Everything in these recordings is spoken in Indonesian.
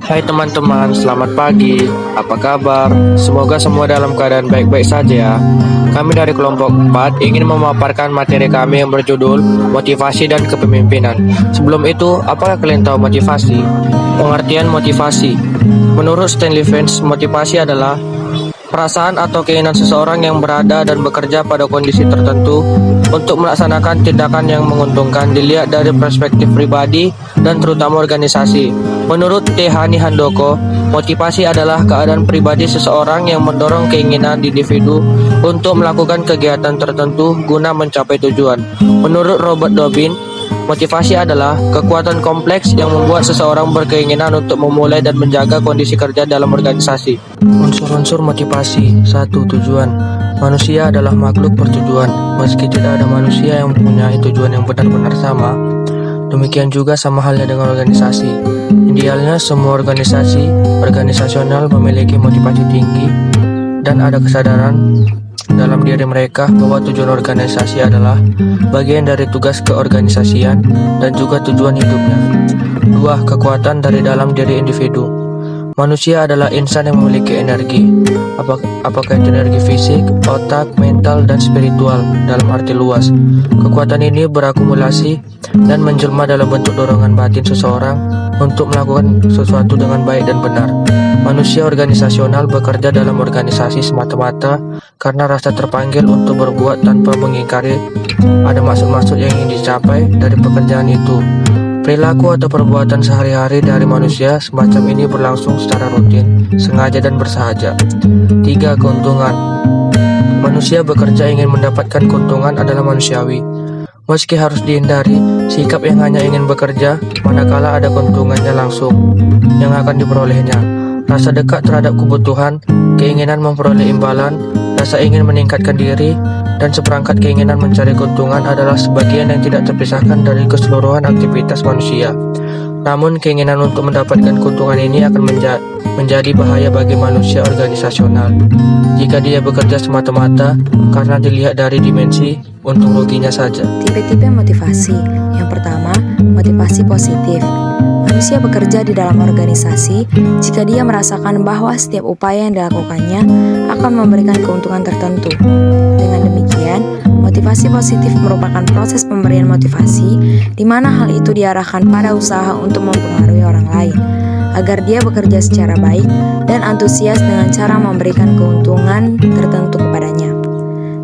Hai teman-teman, selamat pagi. Apa kabar? Semoga semua dalam keadaan baik-baik saja ya. Kami dari kelompok 4 ingin memaparkan materi kami yang berjudul Motivasi dan Kepemimpinan. Sebelum itu, apakah kalian tahu motivasi? Pengertian motivasi. Menurut Stanley Vance, motivasi adalah perasaan atau keinginan seseorang yang berada dan bekerja pada kondisi tertentu untuk melaksanakan tindakan yang menguntungkan dilihat dari perspektif pribadi dan terutama organisasi. Menurut T. Hani Handoko, motivasi adalah keadaan pribadi seseorang yang mendorong keinginan individu untuk melakukan kegiatan tertentu guna mencapai tujuan. Menurut Robert Dobbin, motivasi adalah kekuatan kompleks yang membuat seseorang berkeinginan untuk memulai dan menjaga kondisi kerja dalam organisasi. Unsur-unsur motivasi. 1. Tujuan. Manusia adalah makhluk bertujuan. Meski tidak ada manusia yang mempunyai tujuan yang benar-benar sama, demikian juga sama halnya dengan organisasi. Idealnya semua organisasional memiliki motivasi tinggi dan ada kesadaran dalam diri mereka bahwa tujuan organisasi adalah bagian dari tugas keorganisasian dan juga tujuan hidupnya. 2. Kekuatan dari dalam diri individu. Manusia adalah insan yang memiliki energi, apakah itu energi fisik, otak, mental, dan spiritual dalam arti luas. Kekuatan ini berakumulasi dan menjelma dalam bentuk dorongan batin seseorang untuk melakukan sesuatu dengan baik dan benar. Manusia organisasional bekerja dalam organisasi semata-mata karena rasa terpanggil untuk berbuat tanpa mengingkari ada maksud-maksud yang ingin dicapai dari pekerjaan itu. Perilaku atau perbuatan sehari-hari dari manusia semacam ini berlangsung secara rutin, sengaja dan bersahaja. 3. Keuntungan. Manusia bekerja ingin mendapatkan keuntungan adalah manusiawi. Meski harus dihindari, sikap yang hanya ingin bekerja manakala ada keuntungannya langsung yang akan diperolehnya. Rasa dekat terhadap kebutuhan, keinginan memperoleh imbalan, rasa ingin meningkatkan diri, dan seperangkat keinginan mencari keuntungan adalah sebagian yang tidak terpisahkan dari keseluruhan aktivitas manusia. Namun keinginan untuk mendapatkan keuntungan ini akan menjadi bahaya bagi manusia organisasional jika dia bekerja semata-mata karena dilihat dari dimensi untung ruginya saja. Tipe-tipe motivasi. Yang pertama, motivasi positif. Manusia bekerja di dalam organisasi jika dia merasakan bahwa setiap upaya yang dilakukannya akan memberikan keuntungan tertentu. Dengan demikian, motivasi positif merupakan proses pemberian motivasi di mana hal itu diarahkan pada usaha untuk mempengaruhi orang lain agar dia bekerja secara baik dan antusias dengan cara memberikan keuntungan tertentu kepadanya.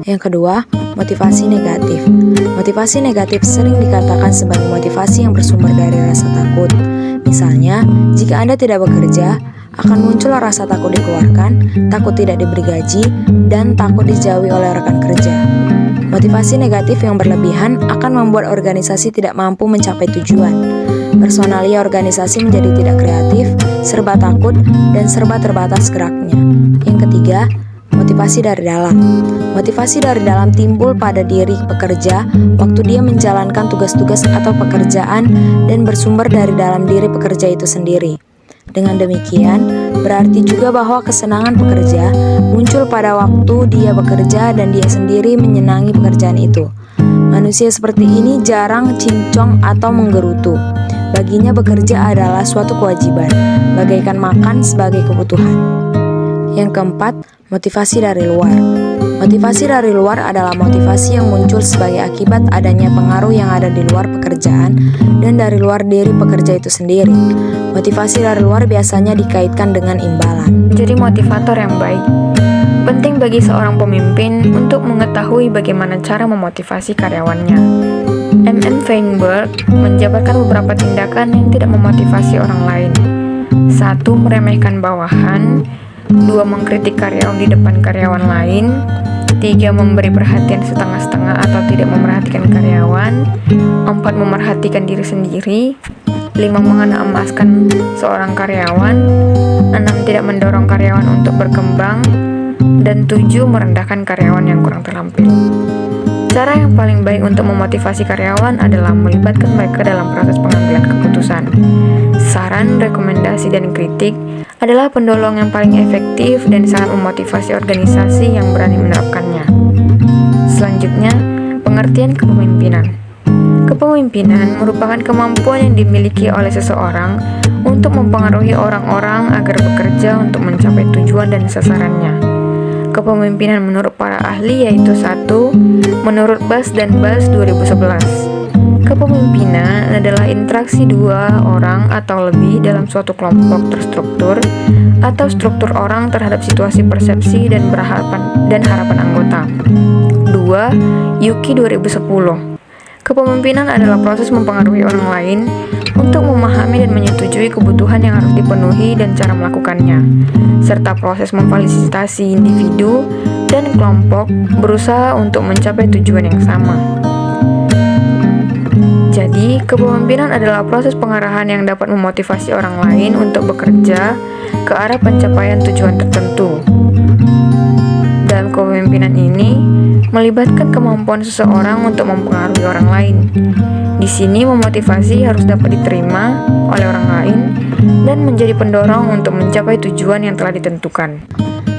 Yang kedua, motivasi negatif. Motivasi negatif sering dikatakan sebagai motivasi yang bersumber dari rasa takut. Misalnya, jika Anda tidak bekerja, akan muncul rasa takut dikeluarkan, takut tidak diberi gaji, dan takut dijauhi oleh rekan kerja. Motivasi negatif yang berlebihan akan membuat organisasi tidak mampu mencapai tujuan. Personalia organisasi menjadi tidak kreatif, serba takut, dan serba terbatas geraknya. Yang ketiga, motivasi dari dalam. Motivasi dari dalam timbul pada diri pekerja waktu dia menjalankan tugas-tugas atau pekerjaan dan bersumber dari dalam diri pekerja itu sendiri. Dengan demikian, berarti juga bahwa kesenangan pekerja muncul pada waktu dia bekerja dan dia sendiri menyenangi pekerjaan itu. Manusia seperti ini jarang cincong atau menggerutu. Baginya bekerja adalah suatu kewajiban, bagaikan makan sebagai kebutuhan. Yang keempat, motivasi dari luar. Motivasi dari luar adalah motivasi yang muncul sebagai akibat adanya pengaruh yang ada di luar pekerjaan dan dari luar diri pekerja itu sendiri. Motivasi dari luar biasanya dikaitkan dengan imbalan. Jadi motivator yang baik. Penting bagi seorang pemimpin untuk mengetahui bagaimana cara memotivasi karyawannya. M.M. Feinberg menjabarkan beberapa tindakan yang tidak memotivasi orang lain. 1. Meremehkan bawahan. 2. Mengkritik karyawan di depan karyawan lain. 3. Memberi perhatian setengah-setengah atau tidak memerhatikan karyawan. 4. Memerhatikan diri sendiri. 5. Mengenamaskan seorang karyawan. 6. Tidak mendorong karyawan untuk berkembang. Dan 7. Merendahkan karyawan yang kurang terampil. Cara yang paling baik untuk memotivasi karyawan adalah melibatkan mereka dalam proses pengambilan keputusan. Saran, rekomendasi, dan kritik adalah pendorong yang paling efektif dan sangat memotivasi organisasi yang berani menerapkannya. Selanjutnya, pengertian kepemimpinan. Kepemimpinan merupakan kemampuan yang dimiliki oleh seseorang untuk mempengaruhi orang-orang agar bekerja untuk mencapai tujuan dan sasarannya. Kepemimpinan menurut para ahli yaitu 1. Menurut Bass dan Bass 2011, kepemimpinan adalah interaksi dua orang atau lebih dalam suatu kelompok terstruktur atau struktur orang terhadap situasi persepsi dan harapan anggota. 2. Yuki 2010, kepemimpinan adalah proses mempengaruhi orang lain untuk memahami dan menyetujui kebutuhan yang harus dipenuhi dan cara melakukannya, serta proses memfasilitasi individu dan kelompok berusaha untuk mencapai tujuan yang sama. Jadi, kepemimpinan adalah proses pengarahan yang dapat memotivasi orang lain untuk bekerja ke arah pencapaian tujuan tertentu. Dalam kepemimpinan ini, melibatkan kemampuan seseorang untuk mempengaruhi orang lain. Di sini, memotivasi harus dapat diterima oleh orang lain dan menjadi pendorong untuk mencapai tujuan yang telah ditentukan.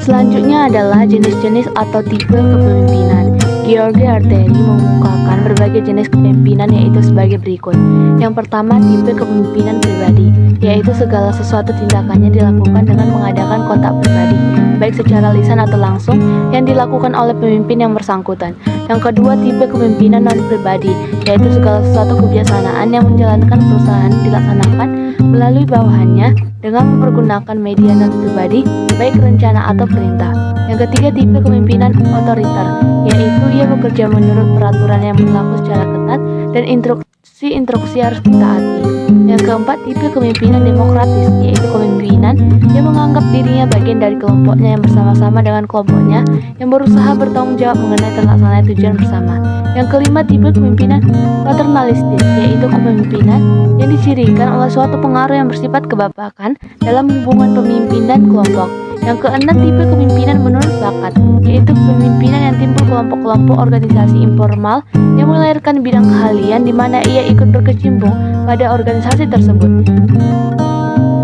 Selanjutnya adalah jenis-jenis atau tipe kepemimpinan. George Arteri mengungkapkan berbagai jenis kepemimpinan yaitu sebagai berikut. Yang pertama, tipe kepemimpinan pribadi, yaitu segala sesuatu tindakannya dilakukan dengan mengadakan kontak pribadi, baik secara lisan atau langsung, yang dilakukan oleh pemimpin yang bersangkutan. Yang kedua, tipe kepemimpinan non-pribadi, yaitu segala sesuatu kebiasaan yang menjalankan perusahaan dilaksanakan melalui bawahannya dengan mempergunakan media non-pribadi, baik rencana atau perintah. Yang ketiga, tipe kepemimpinan otoriter, yaitu ia bekerja menurut peraturan yang berlaku secara ketat dan instruksi harus ditaati. Yang keempat, tipe kepemimpinan demokratis, yaitu kepemimpinan yang menganggap dirinya bagian dari kelompoknya yang bersama-sama dengan kelompoknya yang berusaha bertanggung jawab mengenai terlaksananya tujuan bersama. Yang kelima, tipe kepemimpinan paternalistis, yaitu kepemimpinan yang dicirikan oleh suatu pengaruh yang bersifat kebapakan dalam hubungan pemimpin dan kelompok. Yang keenam, tipe kepemimpinan menurut bakat, yaitu kepemimpinan yang timbul kelompok-kelompok organisasi informal yang melahirkan bidang keahlian di mana ia ikut berkecimpung pada organisasi tersebut.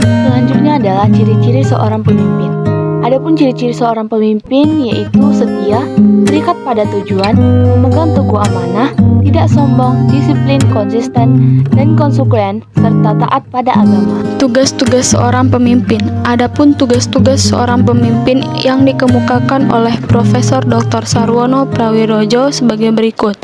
Selanjutnya adalah ciri-ciri seorang pemimpin. Adapun ciri-ciri seorang pemimpin yaitu setia, terikat pada tujuan, memegang teguh amanah, tidak sombong, disiplin, konsisten, dan konsekuen, serta taat pada agama. Tugas-tugas seorang pemimpin. Adapun tugas-tugas seorang pemimpin yang dikemukakan oleh Profesor Dr. Sarwono Prawirojo sebagai berikut.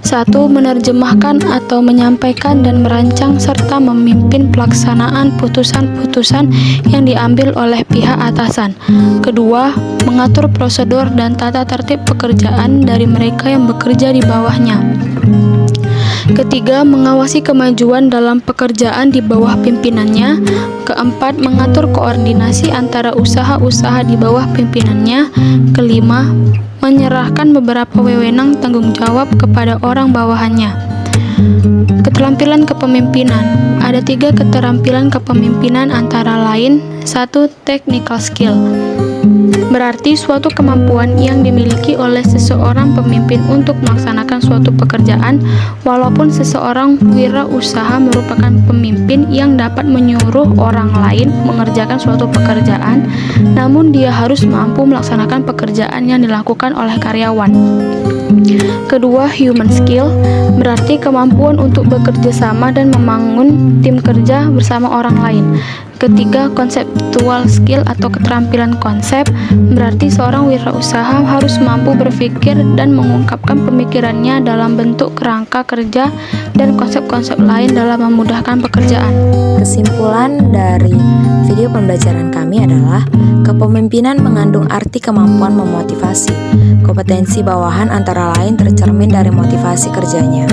1. Menerjemahkan atau menyampaikan dan merancang serta memimpin pelaksanaan putusan-putusan yang diambil oleh pihak atasan. Kedua, mengatur prosedur dan tata tertib pekerjaan dari mereka yang bekerja di bawahnya. Ketiga, mengawasi kemajuan dalam pekerjaan di bawah pimpinannya. Keempat, mengatur koordinasi antara usaha-usaha di bawah pimpinannya. Kelima, menyerahkan beberapa wewenang tanggung jawab kepada orang bawahannya. Keterampilan kepemimpinan. Ada 3 keterampilan kepemimpinan antara lain. 1. Technical skill. Berarti suatu kemampuan yang dimiliki oleh seseorang pemimpin untuk melaksanakan suatu pekerjaan, walaupun seseorang wirausaha merupakan pemimpin yang dapat menyuruh orang lain mengerjakan suatu pekerjaan, namun dia harus mampu melaksanakan pekerjaan yang dilakukan oleh karyawan. Kedua, human skill, berarti kemampuan untuk bekerja sama dan membangun tim kerja bersama orang lain. Ketiga, conceptual skill atau keterampilan konsep, berarti seorang wirausaha harus mampu berpikir dan mengungkapkan pemikirannya dalam bentuk kerangka kerja dan konsep-konsep lain dalam memudahkan pekerjaan. Kesimpulan dari video pembelajaran kami adalah kepemimpinan mengandung arti kemampuan memotivasi. Kompetensi bawahan antara lain tercermin dari motivasi kerjanya.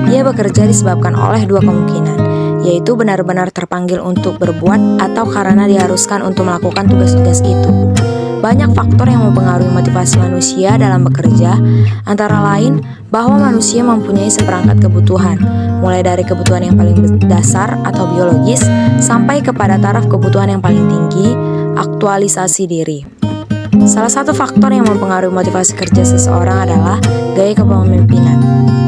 Dia bekerja disebabkan oleh 2 kemungkinan, yaitu benar-benar terpanggil untuk berbuat atau karena diharuskan untuk melakukan tugas-tugas itu. Banyak faktor yang mempengaruhi motivasi manusia dalam bekerja, antara lain bahwa manusia mempunyai seperangkat kebutuhan, mulai dari kebutuhan yang paling dasar atau biologis, sampai kepada taraf kebutuhan yang paling tinggi, aktualisasi diri. Salah satu faktor yang mempengaruhi motivasi kerja seseorang adalah gaya kepemimpinan.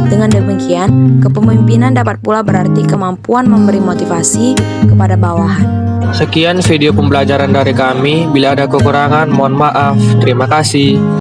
Dengan demikian, kepemimpinan dapat pula berarti kemampuan memberi motivasi kepada bawahan. Sekian video pembelajaran dari kami. Bila ada kekurangan, mohon maaf. Terima kasih.